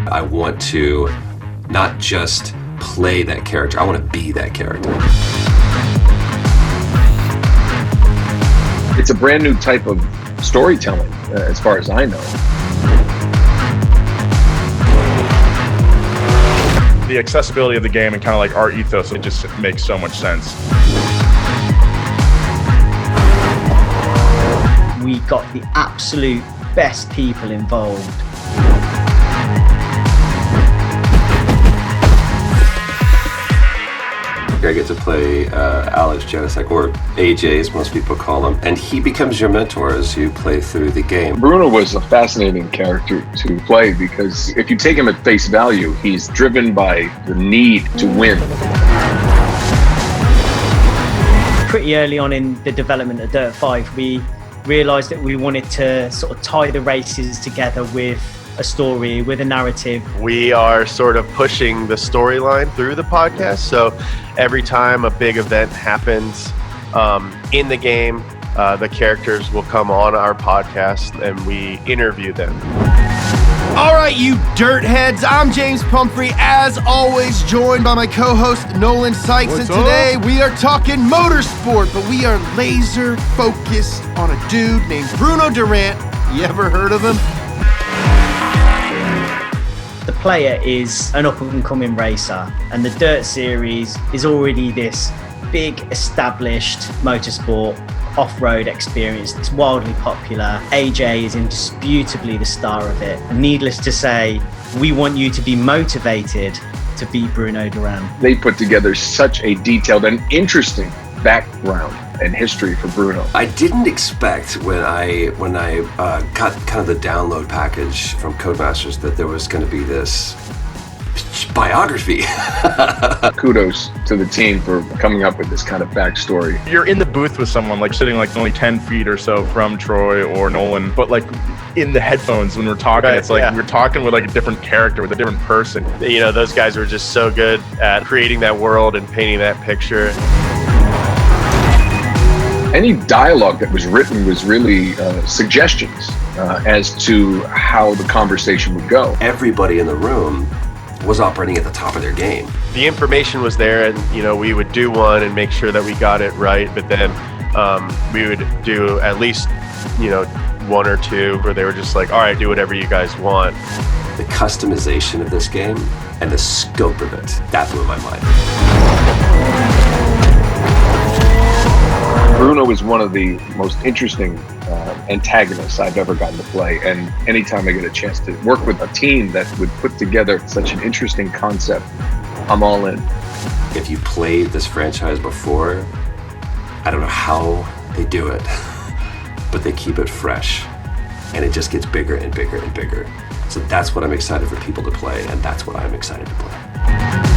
I want to not just play that character, I want to be that character. It's a brand new type of storytelling, as far as I know. The accessibility of the game and kind of like our ethos, it just makes so much sense. We got the absolute best people involved. I get to play Alex Janicek, or AJ as most people call him, and he becomes your mentor as you play through the game. Bruno was a fascinating character to play because if you take him at face value, he's driven by the need to win. Pretty early on in the development of Dirt 5, we realised that we wanted to sort of tie the races together with a story, with a narrative. We are sort of pushing the storyline through the podcast, so every time a big event happens in the game, the characters will come on our podcast and we interview them. All right, you dirt heads, I'm James Pumphrey, as always joined by my co-host Nolan Sykes. What's and today we are talking motorsport, but we are laser focused on a dude named Bruno Durant. You ever heard of him? The player is an up-and-coming racer, and the Dirt series is already this big established motorsport off-road experience that's wildly popular. AJ is indisputably the star of it. And needless to say, we want you to be motivated to beat Bruno Durant. They put together such a detailed and interesting background and history for Bruno. I didn't expect when I got kind of the download package from Codemasters that there was going to be this biography. Kudos to the team for coming up with this kind of backstory. You're in the booth with someone, like sitting like only 10 feet or so from Troy or Nolan, but like in the headphones when we're talking, Right, it's like yeah. we're talking with like a different character, with a different person. You know, those guys were just so good at creating that world and painting that picture. Any dialogue that was written was really suggestions as to how the conversation would go. Everybody in the room was operating at the top of their game. The information was there, and you know, we would do one and make sure that we got it right, but then we would do at least, you know, one or two where they were just like, all right, do whatever you guys want. The customization of this game and the scope of it, that blew my mind. Bruno is one of the most interesting antagonists I've ever gotten to play, and anytime I get a chance to work with a team that would put together such an interesting concept, I'm all in. If you played this franchise before, I don't know how they do it, but they keep it fresh, and it just gets bigger and bigger and bigger. So that's what I'm excited for people to play, and that's what I'm excited to play.